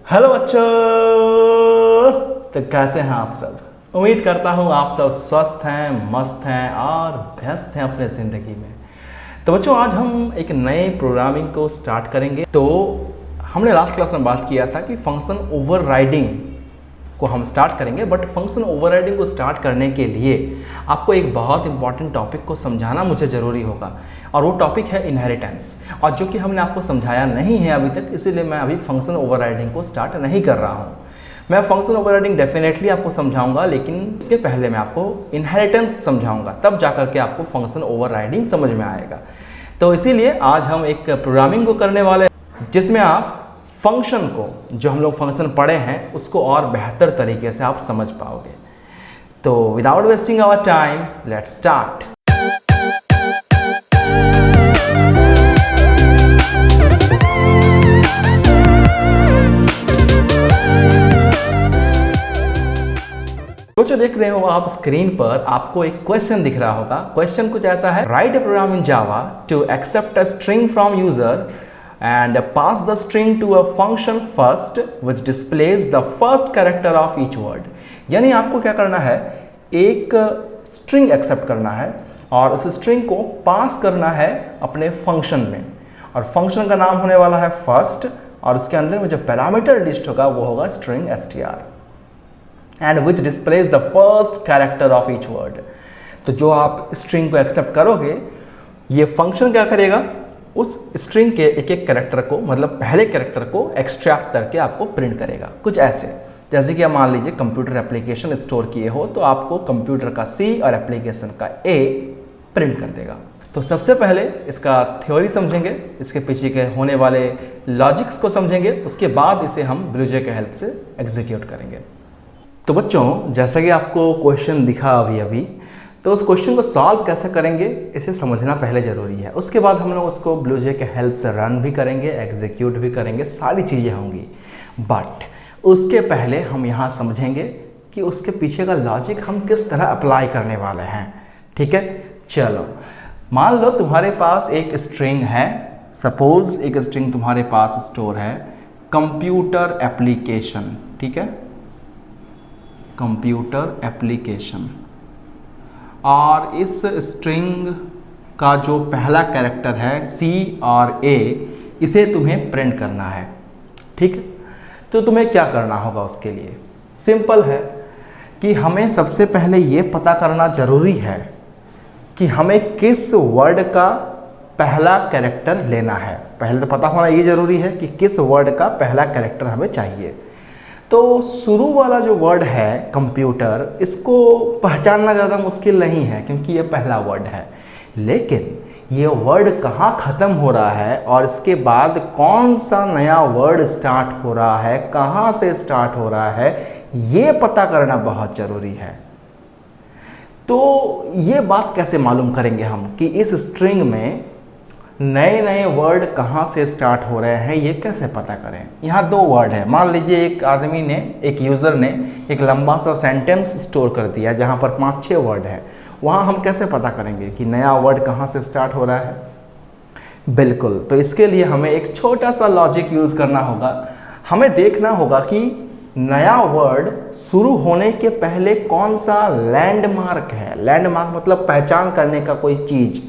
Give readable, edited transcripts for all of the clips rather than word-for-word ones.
Hello बच्चों। तो कैसे हैं आप सब? उम्मीद करता हूँ आप सब स्वस्थ हैं, मस्त हैं और व्यस्त हैं अपने ज़िंदगी में। तो बच्चों, आज हम एक नए प्रोग्रामिंग को स्टार्ट करेंगे। तो हमने लास्ट क्लास में बात किया था कि फंक्शन ओवरराइडिंग को हम स्टार्ट करेंगे, बट फंक्शन ओवरराइडिंग को स्टार्ट करने के लिए आपको एक बहुत इंपॉर्टेंट टॉपिक को समझाना मुझे ज़रूरी होगा, और वो टॉपिक है इनहेरिटेंस, और जो कि हमने आपको समझाया नहीं है अभी तक, इसीलिए मैं अभी फंक्शन ओवरराइडिंग को स्टार्ट नहीं कर रहा हूँ। मैं फंक्शन ओवरराइडिंग डेफिनेटली आपको समझाऊंगा, लेकिन उसके पहले मैं आपको इनहेरिटेंस समझाऊंगा, तब जाकर के आपको फंक्शन ओवरराइडिंग समझ में आएगा। तो इसीलिए आज हम एक प्रोग्रामिंग को करने वाले हैं जिसमें आप फंक्शन को, जो हम लोग फंक्शन पढ़े हैं, उसको और बेहतर तरीके से आप समझ पाओगे। तो without wasting our time, let's start. जो देख रहे हो आप स्क्रीन पर, आपको एक क्वेश्चन दिख रहा होगा। क्वेश्चन कुछ ऐसा है, write a program in Java to accept a string from user and pass the string to a function first which displays the first character of each word। यानी आपको क्या करना है, एक स्ट्रिंग एक्सेप्ट करना है और उस स्ट्रिंग को पास करना है अपने फंक्शन में, और फंक्शन का नाम होने वाला है फर्स्ट, और उसके अंदर में जो पैरामीटर लिस्ट होगा वो होगा string str and which displays the first character of each word। तो जो आप स्ट्रिंग को एक्सेप्ट करोगे, ये फंक्शन क्या करेगा, उस स्ट्रिंग के एक एक कैरेक्टर को, मतलब पहले कैरेक्टर को एक्सट्रैक्ट करके आपको प्रिंट करेगा। कुछ ऐसे, जैसे कि आप मान लीजिए कंप्यूटर एप्लीकेशन स्टोर किए हो, तो आपको कंप्यूटर का C और एप्लीकेशन का A प्रिंट कर देगा। तो सबसे पहले इसका थ्योरी समझेंगे, इसके पीछे के होने वाले लॉजिक्स को समझेंगे, उसके बाद इसे हम ब्लूजे के हेल्प से एग्जीक्यूट करेंगे। तो बच्चों, जैसा कि आपको क्वेश्चन दिखा अभी, तो उस क्वेश्चन को सॉल्व कैसे करेंगे इसे समझना पहले ज़रूरी है। उसके बाद हम लोग उसको ब्लूजे के हेल्प से रन भी करेंगे, एग्जीक्यूट भी करेंगे, सारी चीज़ें होंगी। बट उसके पहले हम यहाँ समझेंगे कि उसके पीछे का लॉजिक हम किस तरह अप्लाई करने वाले हैं। ठीक है, चलो मान लो तुम्हारे पास एक स्ट्रिंग है, सपोज एक स्ट्रिंग तुम्हारे पास स्टोर है कंप्यूटर एप्लीकेशन। ठीक है, कंप्यूटर एप्लीकेशन, और इस स्ट्रिंग का जो पहला कैरेक्टर है C और A, इसे तुम्हें प्रिंट करना है। ठीक है, तो तुम्हें क्या करना होगा उसके लिए? सिंपल है कि हमें सबसे पहले ये पता करना ज़रूरी है कि हमें किस वर्ड का पहला कैरेक्टर लेना है। पहले तो पता होना ये ज़रूरी है कि किस वर्ड का पहला कैरेक्टर हमें चाहिए। तो शुरू वाला जो वर्ड है कंप्यूटर, इसको पहचानना ज़्यादा मुश्किल नहीं है क्योंकि ये पहला वर्ड है, लेकिन ये वर्ड कहाँ ख़त्म हो रहा है और इसके बाद कौन सा नया वर्ड स्टार्ट हो रहा है, कहाँ से स्टार्ट हो रहा है, ये पता करना बहुत ज़रूरी है। तो ये बात कैसे मालूम करेंगे हम कि इस स्ट्रिंग में नए नए वर्ड कहाँ से स्टार्ट हो रहे हैं, ये कैसे पता करें? यहाँ दो वर्ड है, मान लीजिए एक आदमी ने, एक यूज़र ने एक लंबा सा सेंटेंस स्टोर कर दिया जहाँ पर 5-6 वर्ड है। वहाँ हम कैसे पता करेंगे कि नया वर्ड कहाँ से स्टार्ट हो रहा है? बिल्कुल, तो इसके लिए हमें एक छोटा सा लॉजिक यूज़ करना होगा। हमें देखना होगा कि नया वर्ड शुरू होने के पहले कौन सा लैंडमार्क है। लैंडमार्क मतलब पहचान करने का कोई चीज़।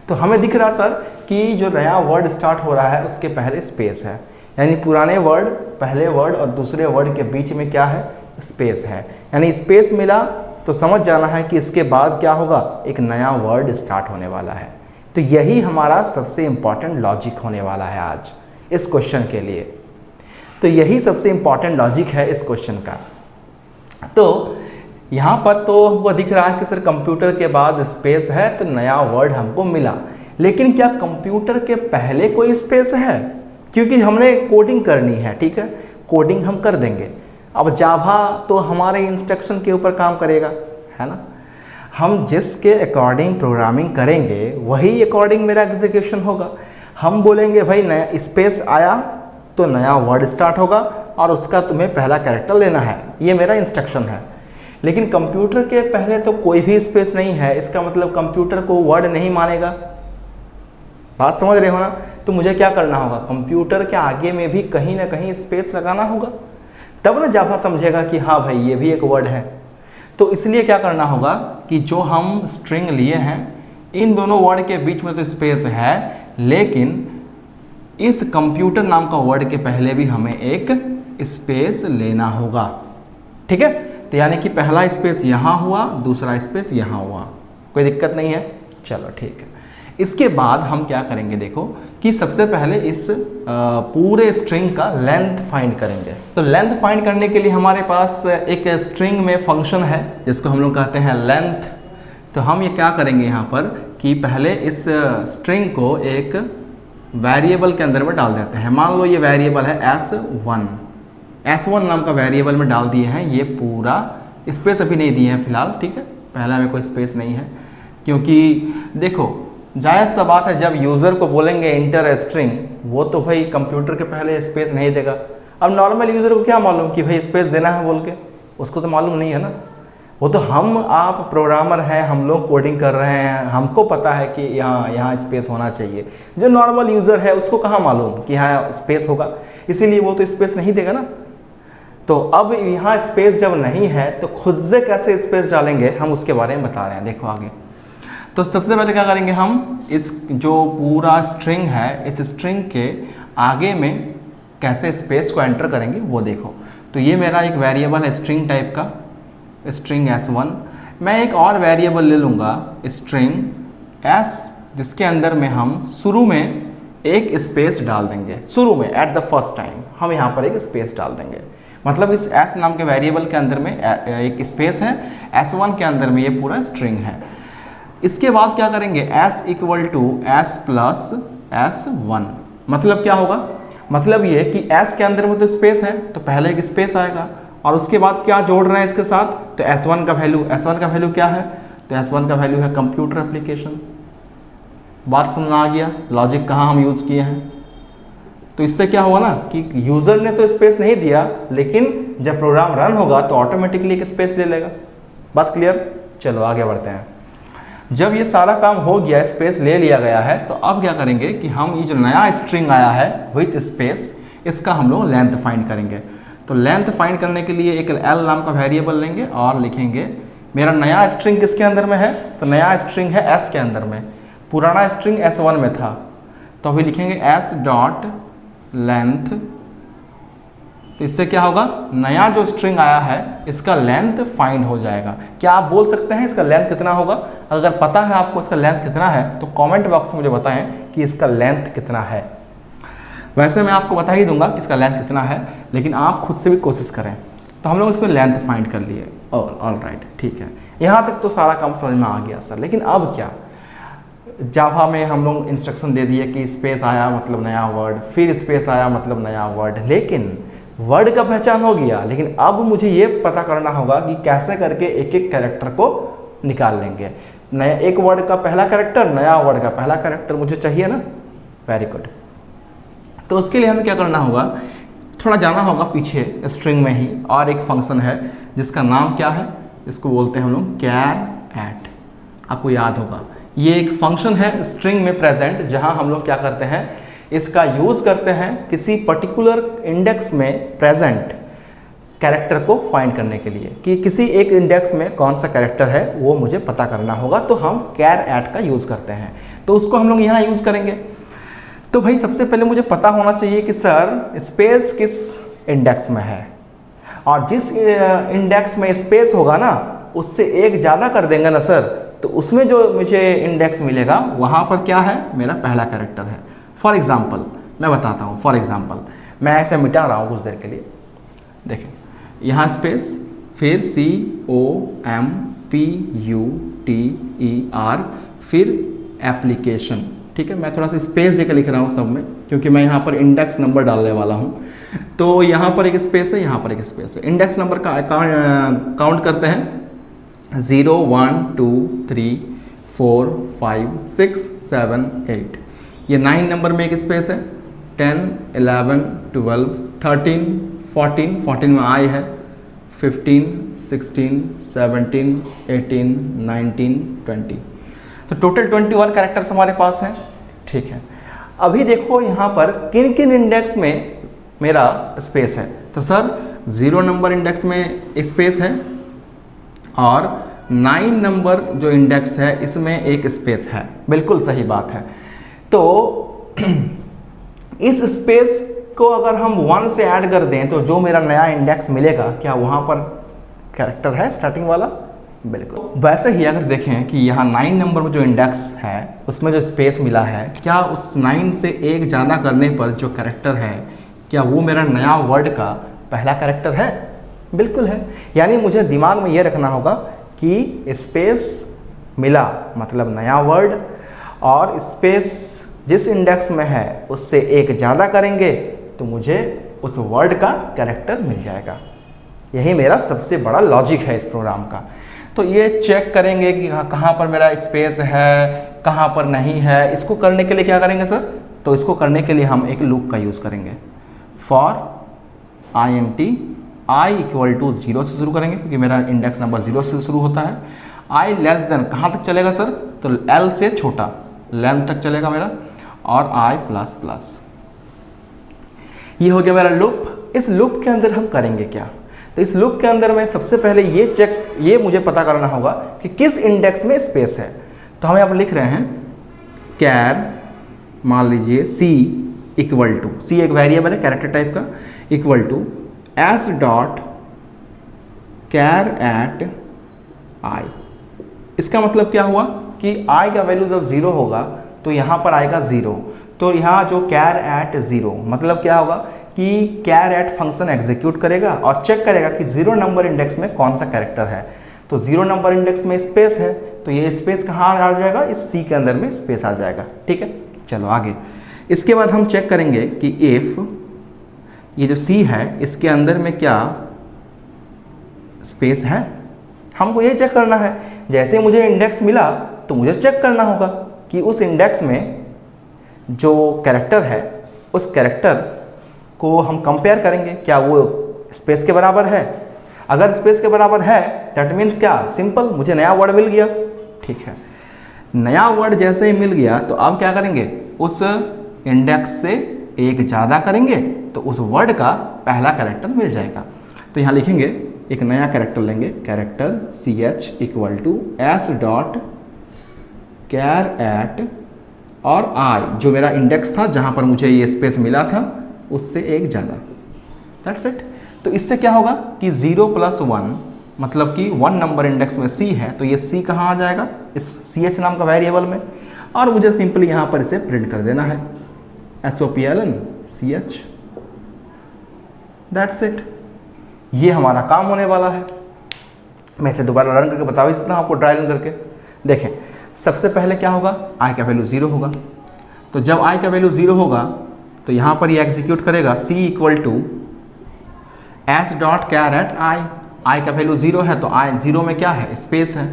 तो हमें दिख रहा सर कि जो नया वर्ड स्टार्ट हो रहा है उसके पहले स्पेस है, यानी पुराने वर्ड, पहले वर्ड और दूसरे वर्ड के बीच में क्या है, स्पेस है। यानी स्पेस मिला तो समझ जाना है कि इसके बाद क्या होगा, एक नया वर्ड स्टार्ट होने वाला है। तो यही हमारा सबसे इम्पॉर्टेंट लॉजिक होने वाला है आज इस क्वेश्चन के लिए। तो यही सबसे इम्पॉर्टेंट लॉजिक है इस क्वेश्चन का। तो यहाँ पर तो हमको दिख रहा है कि सर कंप्यूटर के बाद स्पेस है तो नया वर्ड हमको मिला, लेकिन क्या कंप्यूटर के पहले कोई स्पेस है? क्योंकि हमने कोडिंग करनी है। ठीक है, कोडिंग हम कर देंगे। अब जावा तो हमारे इंस्ट्रक्शन के ऊपर काम करेगा, है ना। हम जिसके अकॉर्डिंग प्रोग्रामिंग करेंगे वही अकॉर्डिंग मेरा एग्जीक्यूशन होगा। हम बोलेंगे भाई नया स्पेस आया तो नया वर्ड स्टार्ट होगा और उसका तुम्हें पहला कैरेक्टर लेना है, ये मेरा इंस्ट्रक्शन है। लेकिन कंप्यूटर के पहले तो कोई भी स्पेस नहीं है, इसका मतलब कंप्यूटर को वर्ड नहीं मानेगा। बात समझ रहे हो ना। तो मुझे क्या करना होगा, कंप्यूटर के आगे में भी कहीं ना कहीं स्पेस लगाना होगा, तब ना जावा समझेगा कि हाँ भाई ये भी एक वर्ड है। तो इसलिए क्या करना होगा कि जो हम स्ट्रिंग लिए हैं इन दोनों वर्ड के बीच में तो स्पेस है, लेकिन इस कंप्यूटर नाम का वर्ड के पहले भी हमें एक स्पेस लेना होगा। ठीक है, तो यानी कि पहला स्पेस यहाँ हुआ, दूसरा स्पेस यहाँ हुआ, कोई दिक्कत नहीं है। चलो ठीक है, इसके बाद हम क्या करेंगे, देखो कि सबसे पहले इस पूरे स्ट्रिंग का लेंथ फाइंड करेंगे। तो लेंथ फाइंड करने के लिए हमारे पास एक स्ट्रिंग में फंक्शन है जिसको हम लोग कहते हैं लेंथ। तो हम ये क्या करेंगे यहाँ पर कि पहले इस स्ट्रिंग को एक वेरिएबल के अंदर में डाल देते हैं। मान लो ये वेरिएबल है S1 नाम का वेरिएबल में डाल दिए हैं। ये पूरा स्पेस अभी नहीं दिए हैं फिलहाल, ठीक है, पहला में कोई स्पेस नहीं है, क्योंकि देखो जायज़ सा बात है जब यूज़र को बोलेंगे इंटर स्ट्रिंग, वो तो भाई कंप्यूटर के पहले स्पेस नहीं देगा। अब नॉर्मल यूज़र को क्या मालूम कि भाई स्पेस देना है बोल के, उसको तो मालूम नहीं है ना। वो तो हम आप प्रोग्रामर हैं, हम लोग कोडिंग कर रहे हैं, हमको पता है कि यहाँ स्पेस होना चाहिए। जो नॉर्मल यूज़र है उसको कहाँ मालूम कि यहाँ स्पेस होगा, इसीलिए वो तो स्पेस नहीं देगा ना। तो अब यहाँ स्पेस जब नहीं है तो खुद से कैसे स्पेस डालेंगे, हम उसके बारे में बता रहे हैं। देखो आगे, तो सबसे पहले क्या करेंगे, हम इस जो पूरा स्ट्रिंग है इस स्ट्रिंग के आगे में कैसे स्पेस को एंटर करेंगे वो देखो। तो ये मेरा एक वेरिएबल है स्ट्रिंग टाइप का, स्ट्रिंग S1। मैं एक और वेरिएबल ले लूँगा स्ट्रिंग S, जिसके अंदर में हम शुरू में एक स्पेस डाल देंगे। शुरू में एट द फर्स्ट टाइम हम यहाँ पर एक स्पेस डाल देंगे, मतलब इस S नाम के वेरिएबल के अंदर में एक स्पेस है, S1 के अंदर में ये पूरा स्ट्रिंग है। इसके बाद क्या करेंगे, S equal to S plus S1। मतलब क्या होगा, मतलब ये कि S के अंदर में तो स्पेस है तो पहले एक स्पेस आएगा और उसके बाद क्या जोड़ रहे हैं इसके साथ, तो S1 का वैल्यू क्या है, तो S1 का वैल्यू है कंप्यूटर एप्लीकेशन। बात समझ आ गया, लॉजिक कहाँ हम यूज़ किए हैं। तो इससे क्या होगा ना कि यूज़र ने तो स्पेस नहीं दिया, लेकिन जब प्रोग्राम रन होगा तो ऑटोमेटिकली एक स्पेस ले लेगा। बात क्लियर, चलो आगे बढ़ते हैं। जब ये सारा काम हो गया, स्पेस ले लिया गया है, तो अब क्या करेंगे कि हम ये जो नया स्ट्रिंग आया है विथ स्पेस, इसका हम लोग लेंथ फाइंड करेंगे। तो लेंथ फाइंड करने के लिए एक L नाम का वेरिएबल लेंगे और लिखेंगे मेरा नया स्ट्रिंग किसके अंदर में है, तो नया स्ट्रिंग है S के अंदर में, पुराना स्ट्रिंग S1 में था। तो अभी लिखेंगे S डॉट लेंथ। तो इससे क्या होगा, नया जो स्ट्रिंग आया है इसका लेंथ फाइंड हो जाएगा। क्या आप बोल सकते हैं इसका लेंथ कितना होगा? अगर पता है आपको इसका लेंथ कितना है तो कमेंट बॉक्स में मुझे बताएं कि इसका लेंथ कितना है। वैसे मैं आपको बता ही दूंगा कि इसका लेंथ कितना है, लेकिन आप खुद से भी कोशिश करें। तो हम लोग इसमें लेंथ फाइंड कर लिए, ऑल राइट, ठीक है। यहाँ तक तो सारा काम समझ में आ गया सर, लेकिन अब क्या, जावा में हम लोग इंस्ट्रक्शन दे दिए कि स्पेस आया मतलब नया वर्ड, फिर स्पेस आया मतलब नया वर्ड, लेकिन वर्ड का पहचान हो गया, लेकिन अब मुझे ये पता करना होगा कि कैसे करके एक एक कैरेक्टर को निकाल लेंगे। नया एक वर्ड का पहला कैरेक्टर, नया वर्ड का पहला कैरेक्टर मुझे चाहिए ना, वेरी गुड। तो उसके लिए हमें क्या करना होगा, थोड़ा जाना होगा पीछे स्ट्रिंग में ही, और एक फंक्शन है जिसका नाम क्या है, इसको बोलते हैं हम लोग कैर एट। आपको याद होगा ये एक फंक्शन है स्ट्रिंग में प्रेजेंट, जहां हम लोग क्या करते हैं, इसका यूज़ करते हैं किसी पर्टिकुलर इंडेक्स में प्रेजेंट कैरेक्टर को फाइंड करने के लिए, कि किसी एक इंडेक्स में कौन सा कैरेक्टर है वो मुझे पता करना होगा, तो हम कैर एट का यूज़ करते हैं। तो उसको हम लोग यहाँ यूज़ करेंगे। तो भाई सबसे पहले मुझे पता होना चाहिए कि सर स्पेस किस इंडेक्स में है, और जिस इंडेक्स में स्पेस होगा ना उससे एक ज़्यादा कर देंगे ना सर, तो उसमें जो मुझे इंडेक्स मिलेगा वहाँ पर क्या है, मेरा पहला कैरेक्टर है। फॉर एग्ज़ाम्पल मैं बताता हूँ, फॉर एग्ज़ाम्पल मैं ऐसे मिटा रहा हूँ कुछ देर के लिए, देखें यहाँ स्पेस, फिर COMPUTER, फिर एप्लीकेशन, ठीक है। मैं थोड़ा सा स्पेस देकर लिख रहा हूँ सब में, क्योंकि मैं यहाँ पर इंडेक्स नंबर डालने वाला हूँ। तो यहाँ पर एक स्पेस है, यहाँ पर एक स्पेस है। इंडेक्स नंबर का काउंट करते हैं, 0 1 2 3 4 5 6 7 8। ये 9 नंबर में एक स्पेस है, 10 11 12 13 14, 14 में आई है, 15 16 17 18 19 20। तो टोटल 21 कैरेक्टर्स हमारे पास हैं, ठीक है। अभी देखो यहाँ पर किन किन इंडेक्स में मेरा स्पेस है। तो सर 0 नंबर इंडेक्स में स्पेस है और 9 नंबर जो इंडेक्स है इसमें एक स्पेस है। बिल्कुल सही बात है। तो इस स्पेस को अगर हम 1 से ऐड कर दें तो जो मेरा नया इंडेक्स मिलेगा, क्या वहाँ पर कैरेक्टर है स्टार्टिंग वाला? बिल्कुल। वैसे ही अगर देखें कि यहाँ 9 नंबर में जो इंडेक्स है उसमें जो स्पेस मिला है, क्या उस 9 से एक ज़्यादा करने पर जो कैरेक्टर है, क्या वो मेरा नया वर्ड का पहला कैरेक्टर है? बिल्कुल है। यानी मुझे दिमाग में ये रखना होगा कि स्पेस मिला मतलब नया वर्ड, और स्पेस जिस इंडेक्स में है उससे एक ज़्यादा करेंगे तो मुझे उस वर्ड का कैरेक्टर मिल जाएगा। यही मेरा सबसे बड़ा लॉजिक है इस प्रोग्राम का। तो ये चेक करेंगे कि कहाँ पर मेरा स्पेस है, कहाँ पर नहीं है। इसको करने के लिए क्या करेंगे सर? तो इसको करने के लिए हम एक लूप का यूज़ करेंगे। For int i equal to 0 से शुरू करेंगे क्योंकि मेरा इंडेक्स नंबर 0 से शुरू होता है। i लेस देन कहाँ तक चलेगा सर? तो l से छोटा लेंथ तक चलेगा मेरा, और i प्लस प्लस। ये हो गया मेरा लूप। इस लूप के अंदर हम करेंगे क्या? तो इस लूप के अंदर में सबसे पहले ये मुझे पता करना होगा कि किस इंडेक्स में स्पेस है। तो हम यहाँ पर लिख रहे हैं कैर, मान लीजिए c इक्वल टू, c एक वेरिएबल है कैरेक्टर टाइप का, equal to s dot char at i। इसका मतलब क्या हुआ कि i का वैल्यू जब 0 होगा तो यहाँ पर आएगा 0। तो यहाँ जो कैर एट 0 मतलब क्या होगा कि कैर एट फंक्शन एग्जीक्यूट करेगा और चेक करेगा कि 0 नंबर इंडेक्स में कौन सा कैरेक्टर है। तो 0 नंबर इंडेक्स में स्पेस है, तो ये स्पेस कहाँ आ जाएगा? इस सी के अंदर में स्पेस आ जाएगा। ठीक है, चलो आगे। इसके बाद हम चेक करेंगे कि इफ़ ये जो सी है इसके अंदर में क्या स्पेस है। हमको ये चेक करना है। जैसे मुझे इंडेक्स मिला तो मुझे चेक करना होगा कि उस इंडेक्स में जो कैरेक्टर है उस कैरेक्टर को हम कंपेयर करेंगे, क्या वो स्पेस के बराबर है। अगर स्पेस के बराबर है दैट मीन्स क्या? सिंपल, मुझे नया वर्ड मिल गया। ठीक है, नया वर्ड जैसे ही मिल गया तो अब क्या करेंगे? उस इंडेक्स से एक ज़्यादा करेंगे तो उस वर्ड का पहला कैरेक्टर मिल जाएगा। तो यहाँ लिखेंगे, एक नया कैरेक्टर लेंगे, character ch equal to s dot char at और i, जो मेरा इंडेक्स था जहाँ पर मुझे ये स्पेस मिला था उससे एक ज़्यादा। That's it. तो इससे क्या होगा कि 0 प्लस 1 मतलब कि 1 नंबर इंडेक्स में c है, तो ये c कहाँ आ जाएगा? इस ch नाम का वेरिएबल में, और मुझे सिंपली यहाँ पर इसे प्रिंट कर देना है SOPLN ch। That's it. ये हमारा काम होने वाला है। मैं इसे दोबारा रन करके बता भी देता हूँ आपको, ट्राई रन करके देखें। सबसे पहले क्या होगा? i का वैल्यू 0 होगा। तो जब i का वैल्यू 0 होगा तो यहाँ पर ये एग्जीक्यूट करेगा c equal to s dot char at i का वैल्यू 0 है तो i 0 में क्या है? स्पेस है,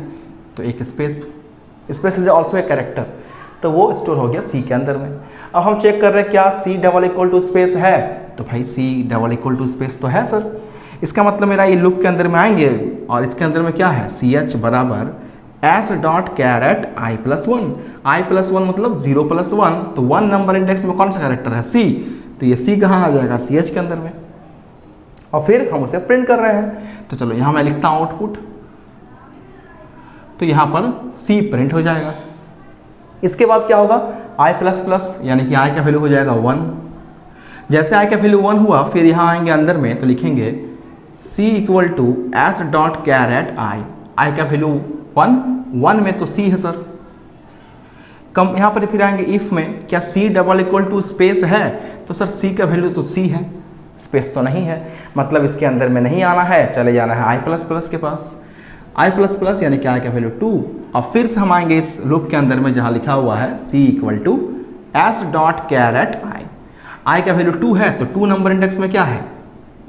तो एक space is also a character, तो वो स्टोर हो गया c के अंदर में। अब हम चेक कर रहे हैं क्या c double equal to space है? तो भाई c double equal to space तो है सर। इसका मतलब मेरा ये लूप के अंदर में आएंगे और इसके अंदर में क्या है? ch बराबर s dot char at i plus 1 मतलब 0 प्लस 1, तो 1 नंबर इंडेक्स में कौन सा कैरेक्टर है? c। तो ये c कहाँ आ जाएगा? ch के अंदर में, और फिर हम उसे प्रिंट कर रहे हैं। तो चलो यहाँ मैं लिखता हूँ आउटपुट, तो यहाँ पर c प्रिंट हो जाएगा। इसके बाद क्या होगा? i प्लस प्लस यानी कि i का वैल्यू हो जाएगा 1। जैसे i का वैल्यू 1 हुआ फिर यहाँ आएंगे अंदर में तो लिखेंगे c equal to s dot char at i का वैल्यू 1 में तो c है सर। कम यहाँ पर फिर आएंगे इफ़ में, क्या c double equal to space है? तो सर c का वैल्यू तो c है, स्पेस तो नहीं है, मतलब इसके अंदर में नहीं आना है, चले जाना है i प्लस प्लस के पास। i प्लस प्लस यानी क्या? i का वैल्यू 2। और फिर से हम आएंगे इस लूप के अंदर में जहाँ लिखा हुआ है c equal to s dot char at i का वैल्यू 2 है, तो 2 नंबर इंडेक्स में क्या है?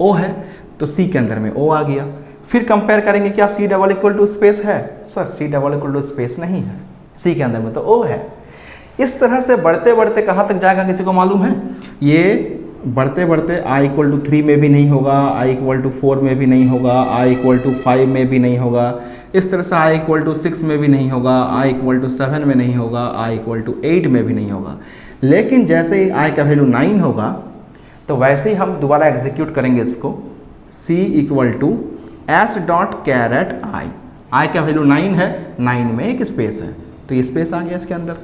o है, तो c के अंदर में o आ गया। फिर कंपेयर करेंगे, क्या c double equal to space है? Sir c double equal to space नहीं है, c के अंदर में तो o है। इस तरह से बढ़ते बढ़ते कहाँ तक जाएगा किसी को मालूम है? ये बढ़ते बढ़ते i इक्वल टू 3 में भी नहीं होगा, i इक्वल टू 4 में भी नहीं होगा, i इक्वल टू 5 में भी नहीं होगा, इस तरह से i इक्वल टू 6 में भी नहीं होगा, i इक्वल टू 7 में नहीं होगा, i इक्वल टू 8 में भी नहीं होगा। लेकिन जैसे ही i का वैल्यू 9 होगा तो वैसे ही हम दोबारा एग्जीक्यूट करेंगे इसको, c equal to S dot char at i का वैल्यू 9 है, 9 में एक स्पेस है तो ये स्पेस आ गया इसके अंदर।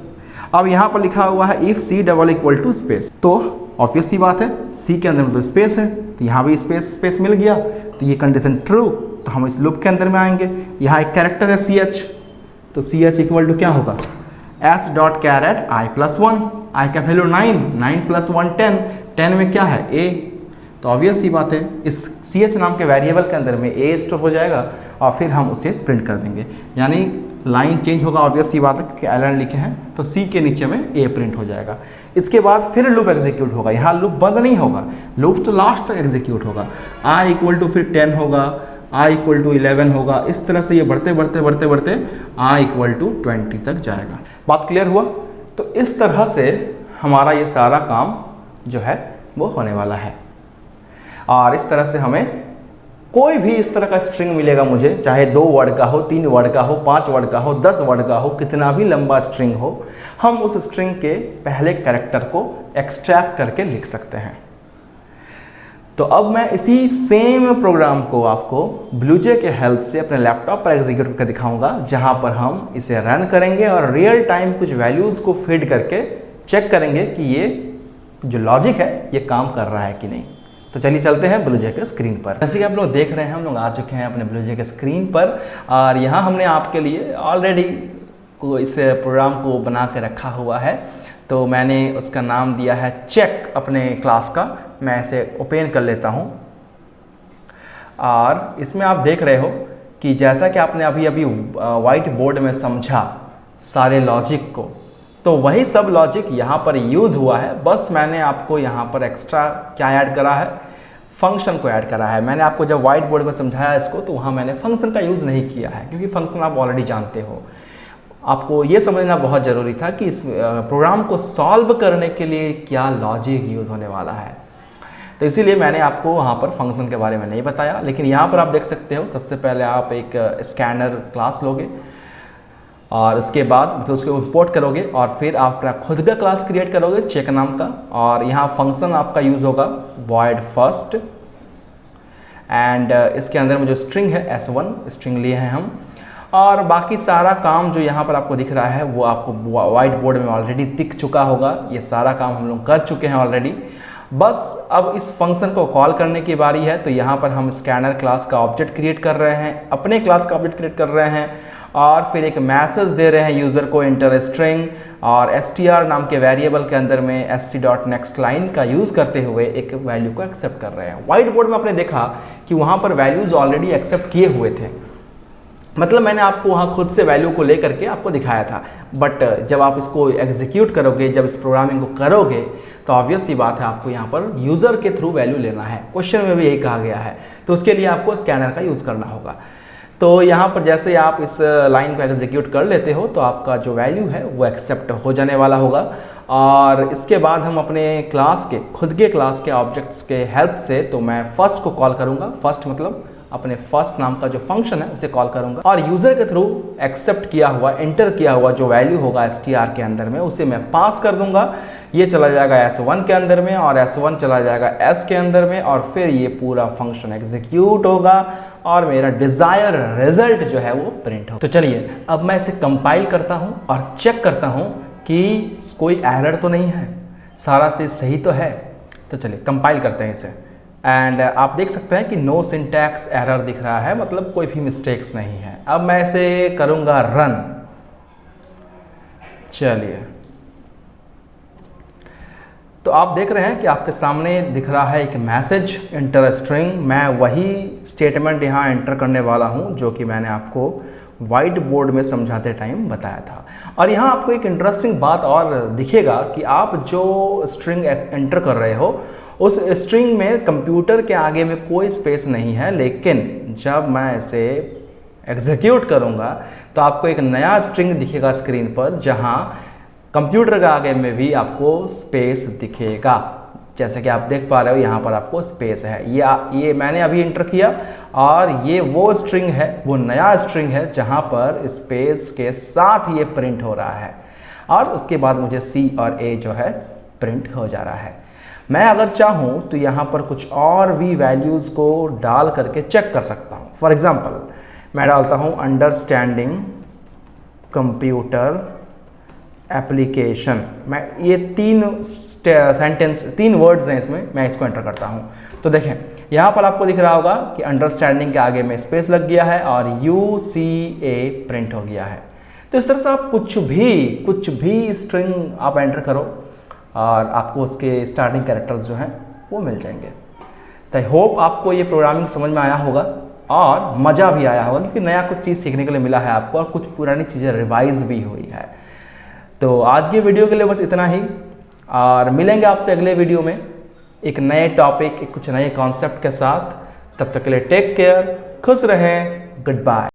अब यहाँ पर लिखा हुआ है if c double equal to space, तो ऑब्वियस सी बात है c के अंदर मतलब स्पेस है तो यहाँ भी स्पेस मिल गया, तो ये कंडीशन ट्रू, तो हम इस लूप के अंदर में आएंगे। यहाँ एक कैरेक्टर है ch, तो ch इक्वल टू क्या होगा s dot char at i plus 1, i का वैल्यू 9, 9 प्लस 1 10, 10 में क्या है a, तो ऑब्वियस सी बात है इस ch नाम के वेरिएबल के अंदर में a स्टोर हो जाएगा और फिर हम उसे प्रिंट कर देंगे, यानी लाइन चेंज होगा, ऑब्वियस सी बात है क्योंकि एलन लिखे हैं तो c के नीचे में a प्रिंट हो जाएगा। इसके बाद फिर लूप एग्जीक्यूट होगा, यहाँ लूप बंद नहीं होगा, लूप तो लास्ट तक एग्जीक्यूट होगा, i इक्वल टू फिर 10 होगा, i इक्वल टू 11 होगा, इस तरह से ये बढ़ते बढ़ते बढ़ते बढ़ते i इक्वल टू 20 तक जाएगा। बात क्लियर हुआ? तो इस तरह से हमारा ये सारा काम जो है वो होने वाला है और इस तरह से हमें कोई भी इस तरह का स्ट्रिंग मिलेगा मुझे, चाहे 2 वर्ड का हो, 3 वर्ड का हो, 5 वर्ड का हो, 10 वर्ड का हो, कितना भी लंबा स्ट्रिंग हो, हम उस स्ट्रिंग के पहले कैरेक्टर को एक्सट्रैक्ट करके लिख सकते हैं। तो अब मैं इसी सेम प्रोग्राम को आपको ब्लूजे के हेल्प से अपने लैपटॉप पर एग्जीक्यूट करके दिखाऊंगा, जहां पर हम इसे रन करेंगे और रियल टाइम कुछ वैल्यूज़ को फीड करके चेक करेंगे कि ये जो लॉजिक है ये काम कर रहा है कि नहीं। तो चलिए चलते हैं ब्लूजे के स्क्रीन पर। जैसे कि आप लोग देख रहे हैं हम लोग आ चुके हैं अपने ब्लूजे के स्क्रीन पर और यहाँ हमने आपके लिए ऑलरेडी इस प्रोग्राम को बना के रखा हुआ है। तो मैंने उसका नाम दिया है चेक अपने क्लास का। मैं इसे ओपन कर लेता हूँ और इसमें आप देख रहे हो कि जैसा कि आपने अभी वाइट बोर्ड में समझा सारे लॉजिक को, तो वही सब लॉजिक यहाँ पर यूज़ हुआ है। बस मैंने आपको यहाँ पर एक्स्ट्रा क्या ऐड करा है, फंक्शन को ऐड करा है। मैंने आपको जब वाइट बोर्ड में समझाया इसको तो वहाँ मैंने फंक्शन का यूज़ नहीं किया है, क्योंकि फंक्शन आप ऑलरेडी जानते हो। आपको ये समझना बहुत ज़रूरी था कि इस प्रोग्राम को सॉल्व करने के लिए क्या लॉजिक यूज़ होने वाला है, तो इसीलिए मैंने आपको वहाँ पर फंक्शन के बारे में नहीं बताया। लेकिन यहाँ पर आप देख सकते हो, सबसे पहले आप एक स्कैनर क्लास लोगे और उसके बाद मतलब उसको इंपोर्ट करोगे और फिर आप अपना खुद का क्लास क्रिएट करोगे चेक नाम का, और यहाँ फंक्शन आपका यूज़ होगा void फर्स्ट एंड इसके अंदर में जो स्ट्रिंग है s1 स्ट्रिंग लिए हैं हम, और बाकी सारा काम जो यहाँ पर आपको दिख रहा है वो आपको वाइट बोर्ड में ऑलरेडी दिख चुका होगा। ये सारा काम हम लोग कर चुके हैं ऑलरेडी। बस अब इस फंक्शन को कॉल करने की बारी है। तो यहाँ पर हम स्कैनर क्लास का ऑब्जेक्ट क्रिएट कर रहे हैं, अपने क्लास का ऑब्जेक्ट क्रिएट कर रहे हैं और फिर एक मैसेज दे रहे हैं यूज़र को इंटर स्ट्रिंग, और str नाम के वेरिएबल के अंदर में sc.nextLine का यूज़ करते हुए एक वैल्यू को एक्सेप्ट कर रहे हैं। वाइट बोर्ड में आपने देखा कि वहाँ पर वैल्यूज़ ऑलरेडी एक्सेप्ट किए हुए थे, मतलब मैंने आपको वहाँ खुद से वैल्यू को लेकर के आपको दिखाया था। बट जब आप इसको एग्जीक्यूट करोगे, जब इस प्रोग्रामिंग को करोगे, तो ऑब्वियस सी बात है आपको यहाँ पर यूज़र के थ्रू वैल्यू लेना है। क्वेश्चन में भी यही कहा गया है, तो उसके लिए आपको स्कैनर का यूज़ करना होगा। तो यहाँ पर जैसे आप इस लाइन को एग्जीक्यूट कर लेते हो तो आपका जो वैल्यू है वो एक्सेप्ट हो जाने वाला होगा। और इसके बाद हम अपने क्लास के खुद के क्लास के ऑब्जेक्ट्स के हेल्प से, तो मैं फर्स्ट को कॉल करूँगा, फर्स्ट मतलब अपने फर्स्ट नाम का जो फंक्शन है उसे कॉल करूंगा, और यूज़र के थ्रू एक्सेप्ट किया हुआ, एंटर किया हुआ जो वैल्यू होगा str के अंदर में उसे मैं पास कर दूंगा। ये चला जाएगा s1 के अंदर में और s1 चला जाएगा s के अंदर में, और फिर ये पूरा फंक्शन एग्जीक्यूट होगा और मेरा डिज़ायर रिजल्ट जो है वो प्रिंट हो। तो चलिए अब मैं इसे कंपाइल करता हूँ और चेक करता हूँ कि कोई एरर तो नहीं है, सारा चीज़ सही तो है। तो चलिए कंपाइल करते हैं इसे, एंड आप देख सकते हैं कि नो सिंटैक्स एरर दिख रहा है, मतलब कोई भी मिस्टेक्स नहीं है। अब मैं इसे करूंगा रन। चलिए, तो आप देख रहे हैं कि आपके सामने दिख रहा है एक मैसेज इंटर स्ट्रिंग। मैं वही स्टेटमेंट यहाँ एंटर करने वाला हूँ जो कि मैंने आपको वाइट बोर्ड में समझाते टाइम बताया था। और यहाँ आपको एक इंटरेस्टिंग बात और दिखेगा कि आप जो स्ट्रिंग एंटर कर रहे हो उस स्ट्रिंग में कंप्यूटर के आगे में कोई स्पेस नहीं है, लेकिन जब मैं इसे एग्जीक्यूट करूँगा तो आपको एक नया स्ट्रिंग दिखेगा स्क्रीन पर, जहाँ कंप्यूटर के आगे में भी आपको स्पेस दिखेगा। जैसे कि आप देख पा रहे हो यहाँ पर आपको स्पेस है। ये मैंने अभी इंटर किया और ये वो स्ट्रिंग है, वो नया स्ट्रिंग है जहाँ पर स्पेस के साथ ये प्रिंट हो रहा है। और उसके बाद मुझे सी और ए जो है प्रिंट हो जा रहा है। मैं अगर चाहूँ तो यहाँ पर कुछ और भी वैल्यूज़ को डाल करके चेक कर सकता हूँ। फॉर एग्जांपल मैं डालता हूँ अंडरस्टैंडिंग कंप्यूटर एप्लीकेशन। मैं ये 3 वर्ड्स हैं इसमें, मैं इसको एंटर करता हूँ। तो देखें यहाँ पर आपको दिख रहा होगा कि अंडरस्टैंडिंग के आगे में स्पेस लग गया है और UCA प्रिंट हो गया है। तो इस तरह से आप कुछ भी स्ट्रिंग आप एंटर करो और आपको उसके स्टार्टिंग कैरेक्टर्स जो हैं वो मिल जाएंगे। तो आई होप आपको ये प्रोग्रामिंग समझ में आया होगा और मज़ा भी आया होगा, क्योंकि नया कुछ चीज़ सीखने के लिए मिला है आपको और कुछ पुरानी चीज़ें रिवाइज भी हुई है। तो आज की वीडियो के लिए बस इतना ही, और मिलेंगे आपसे अगले वीडियो में एक नए टॉपिक, कुछ नए कॉन्सेप्ट के साथ। तब तक के लिए टेक केयर, खुश रहें, गुड बाय।